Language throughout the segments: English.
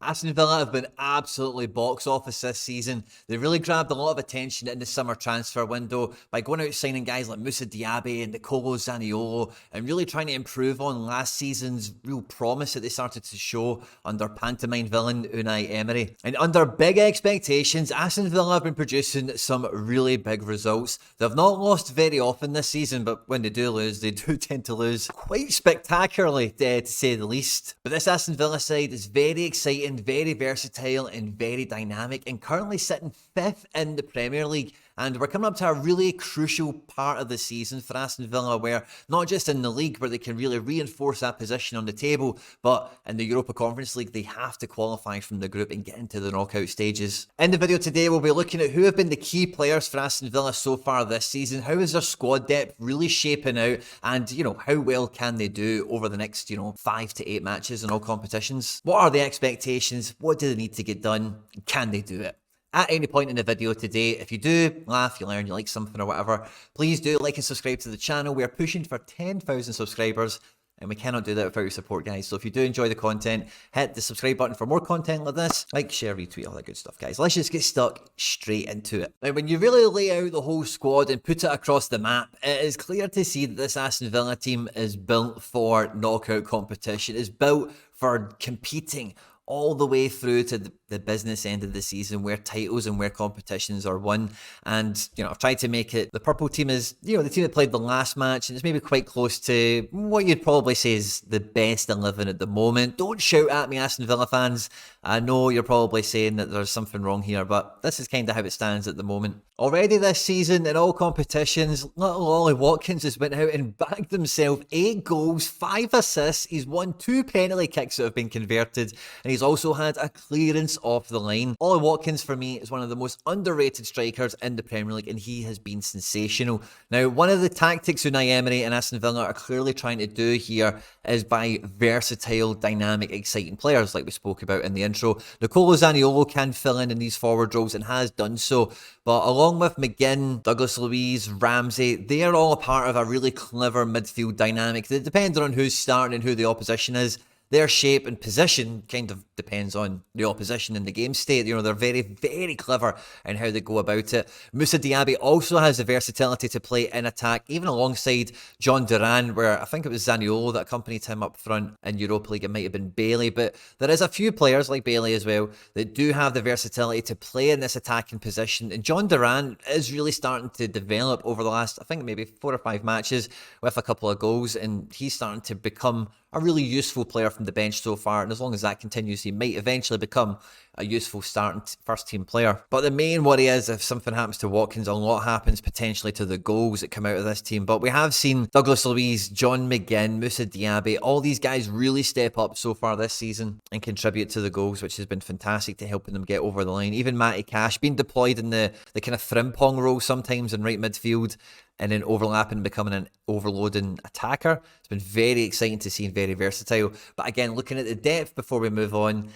Aston Villa have been absolutely box office this season. They really grabbed a lot of attention in the summer transfer window by going out signing guys like Moussa Diaby and Nicolo Zaniolo and really trying to improve on last season's real promise that they started to show under pantomime villain Unai Emery. And under big expectations, Aston Villa have been producing some really big results. They've not lost very often this season, but when they do lose, they do tend to lose quite spectacularly, to say the least. But this Aston Villa side is very exciting, very versatile and very dynamic, and currently sitting 5th in the Premier League. And we're coming up to a really crucial part of the season for Aston Villa, where not just in the league where they can really reinforce that position on the table, but in the Europa Conference League they have to qualify from the group and get into the knockout stages. In the video today we'll be looking at who have been the key players for Aston Villa so far this season, how is their squad depth really shaping out, and how well can they do over the next 5 to 8 matches in all competitions. What are the expectations? What do they need to get done? Can they do it? At any point in the video today, if you do laugh, you learn, you like something or whatever, please do like and subscribe to the channel. We are pushing for 10,000 subscribers and we cannot do that without your support, guys. So if you do enjoy the content, hit the subscribe button for more content like this. Like, share, retweet, all that good stuff, guys. Let's just get stuck straight into it. Now, when you really lay out the whole squad and put it across the map, it is clear to see that this Aston Villa team is built for knockout competition, is built for competing all the way through to the business end of the season, where titles and where competitions are won. And I've tried to make it, the purple team is the team that played the last match, and it's maybe quite close to what you'd probably say is the best 11 at the moment. Don't shout at me, Aston Villa fans. I know you're probably saying that there's something wrong here, but this is kind of how it stands at the moment. Already this season in all competitions, little Ollie Watkins has went out and bagged himself 8 goals, 5 assists. He's won 2 penalty kicks that have been converted, and he's also had a clearance off the line. Ollie Watkins for me is one of the most underrated strikers in the Premier League, and he has been sensational. Now, one of the tactics Unai Emery and Aston Villa are clearly trying to do here is by versatile, dynamic, exciting players like we spoke about in the intro. Nicolo Zaniolo can fill in these forward roles and has done so, but along with McGinn, Douglas Luiz, Ramsey, they are all a part of a really clever midfield dynamic that, depending on who's starting and who the opposition is, their shape and position kind of depends on the opposition and the game state. They're very, very clever in how they go about it. Moussa Diaby also has the versatility to play in attack, even alongside John Duran, where I think it was Zaniolo that accompanied him up front in Europa League. It might have been Bailey, but there is a few players like Bailey as well that do have the versatility to play in this attacking position. And John Duran is really starting to develop over the last, I think maybe 4 or 5 matches with a couple of goals, and he's starting to become a really useful player from the bench so far, and as long as that continues, he might eventually become a useful starting first team player. But the main worry is if something happens to Watkins, a lot happens potentially to the goals that come out of this team. But we have seen Douglas Luiz, John McGinn, Moussa Diaby, all these guys really step up so far this season and contribute to the goals, which has been fantastic to helping them get over the line. Even Matty Cash being deployed in the kind of Frimpong role sometimes in right midfield, and then overlapping and becoming an overloading attacker. It's been very exciting to see and very versatile. But again, looking at the depth before we move on,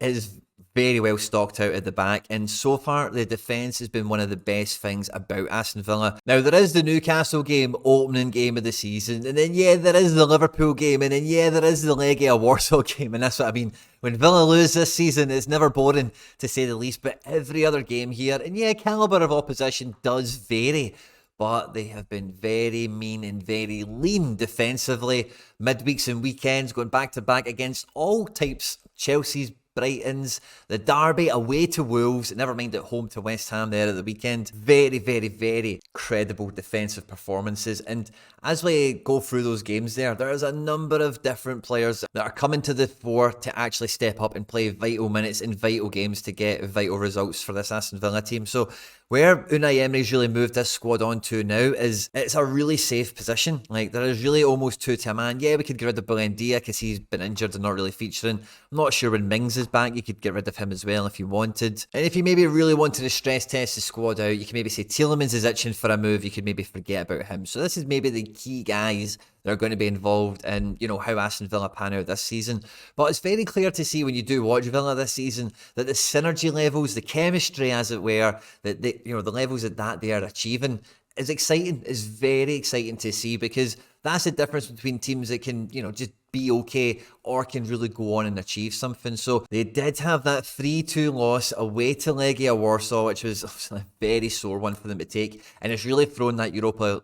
it is very well stocked out at the back, and so far the defence has been one of the best things about Aston Villa. Now, there is the Newcastle game, opening game of the season, and then there is the Liverpool game, and then there is the Legia Warsaw game, and that's what I mean. When Villa lose this season, it's never boring to say the least, but every other game here, and calibre of opposition does vary, but they have been very mean and very lean defensively. Midweeks and weekends going back to back against all types. Chelsea's, Brighton's, the derby away to Wolves, never mind at home to West Ham there at the weekend. Very, very, very credible defensive performances. And as we go through those games there's a number of different players that are coming to the fore to actually step up and play vital minutes in vital games to get vital results for this Aston Villa team. So where Unai Emery's really moved this squad on to now is it's a really safe position. Like, there is really almost 2 to a man. Yeah, we could get rid of Buendia because he's been injured and not really featuring. I'm not sure when Mings is back, you could get rid of him as well if you wanted. And if you maybe really wanted to stress test the squad out, you can maybe say Tielemans is itching for a move, you could maybe forget about him. So this is maybe the key guys that are going to be involved in, how Aston Villa pan out this season. But it's very clear to see when you do watch Villa this season that the synergy levels, the chemistry as it were, that the levels that they are achieving is exciting, is very exciting to see, because That's the difference between teams that can, just be okay or can really go on and achieve something. So they did have that 3-2 loss away to Legia Warsaw, which was a very sore one for them to take, and it's really thrown that Europa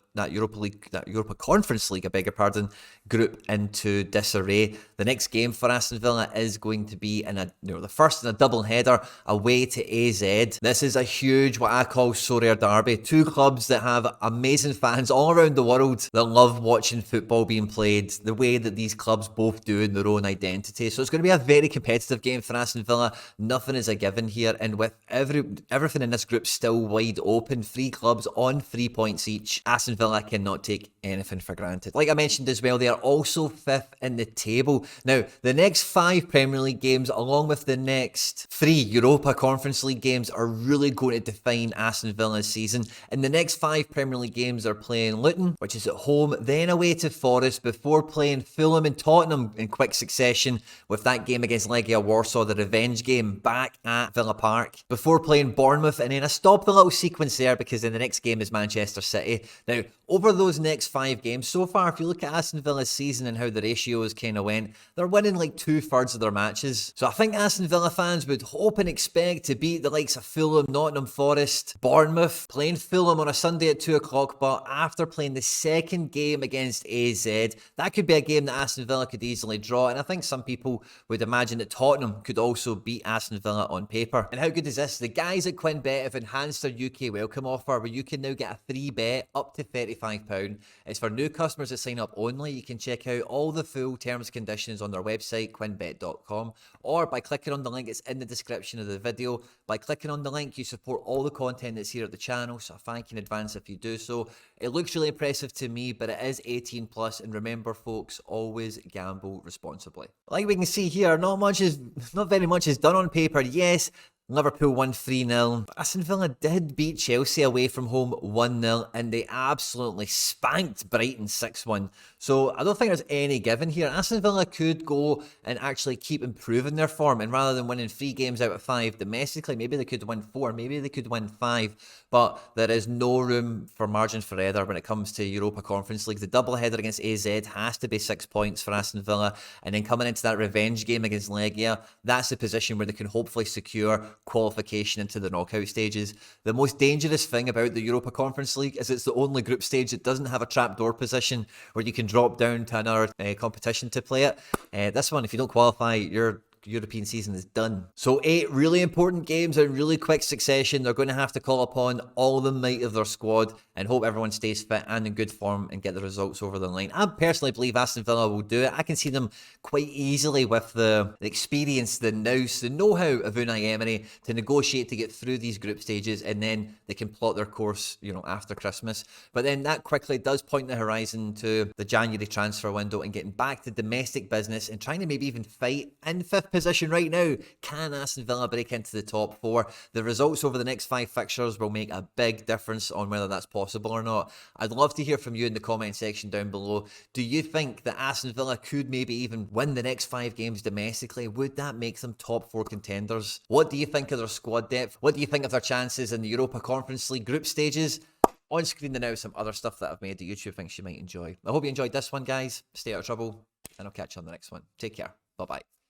Conference League, I beg your pardon, group into disarray. The next game for Aston Villa is going to be the first in a double header away to AZ. This is a huge, what I call Sorare derby. Two clubs that have amazing fans all around the world that love watching football being played the way that these clubs both do in their own identity. So it's going to be a very competitive game for Aston Villa. Nothing is a given here, and with everything in this group still wide open, 3 clubs on 3 points each, Aston Villa cannot take anything for granted. Like I mentioned as well, they are also 5th in the table. Now, the next 5 Premier League games, along with the next 3 Europa Conference League games, are really going to define Aston Villa's season. In the next 5 Premier League games, they're playing Luton, which is at home, then away to Forest, before playing Fulham and Tottenham in quick succession, with that game against Legia Warsaw, the revenge game, back at Villa Park, before playing Bournemouth, and then I stopped the little sequence there because then the next game is Manchester City. Now, over those next 5 games, so far, if you look at Aston Villa's season and how the ratios kind of went, they're winning like 2/3 of their matches. So I think Aston Villa fans would hope and expect to beat the likes of Fulham, Nottingham Forest, Bournemouth, playing Fulham on a Sunday at 2 o'clock, but after playing the second game against AZ, that could be a game that Aston Villa could easily draw, and I think some people would imagine that Tottenham could also beat Aston Villa on paper. And how good is this? The guys at QuinnBet have enhanced their UK welcome offer, where you can now get a free bet up to £35. It's for new customers that sign up only. You can check out all the full terms and conditions on their website, quinnbet.com, or by clicking on the link that's in the description of the video. By clicking on the link, you support all the content that's here at the channel, so I thank you in advance if you do so. It looks really impressive to me, but it is 18 plus, and remember folks, always gamble responsibly. Like we can see here, not very much is done on paper. Yes, Liverpool won 3-0. Aston Villa did beat Chelsea away from home 1-0, and they absolutely spanked Brighton 6-1. So I don't think there's any given here. Aston Villa could go and actually keep improving their form, and rather than winning 3 games out of 5 domestically, maybe they could win 4, maybe they could win 5. But there is no room for margin for error when it comes to Europa Conference League. The doubleheader against AZ has to be 6 points for Aston Villa, and then coming into that revenge game against Legia, that's the position where they can hopefully secure qualification into the knockout stages. The most dangerous thing about the Europa Conference League is it's the only group stage that doesn't have a trapdoor position where you can drop down to another competition to play it. This one, if you don't qualify, your European season is done. So 8 really important games in really quick succession. They're going to have to call upon all the might of their squad and hope everyone stays fit and in good form and get the results over the line. I personally believe Aston Villa will do it. I can see them quite easily with the experience, the nous, the know-how of Unai Emery to negotiate to get through these group stages, and then they can plot their course, after Christmas. But then that quickly does point the horizon to the January transfer window and getting back to domestic business and trying to maybe even fight in 5th position right now. Can Aston Villa break into the top 4? The results over the next 5 fixtures will make a big difference on whether that's possible or not. I'd love to hear from you in the comment section down below. Do you think that Aston Villa could maybe even win the next 5 games domestically? Would that make them top 4 contenders? What do you think of their squad depth? What do you think of their chances in the Europa Conference League group stages? On screen now some other stuff that I've made that YouTube thinks you might enjoy. I hope you enjoyed this one, guys. Stay out of trouble, and I'll catch you on the next one. Take care. Bye-bye.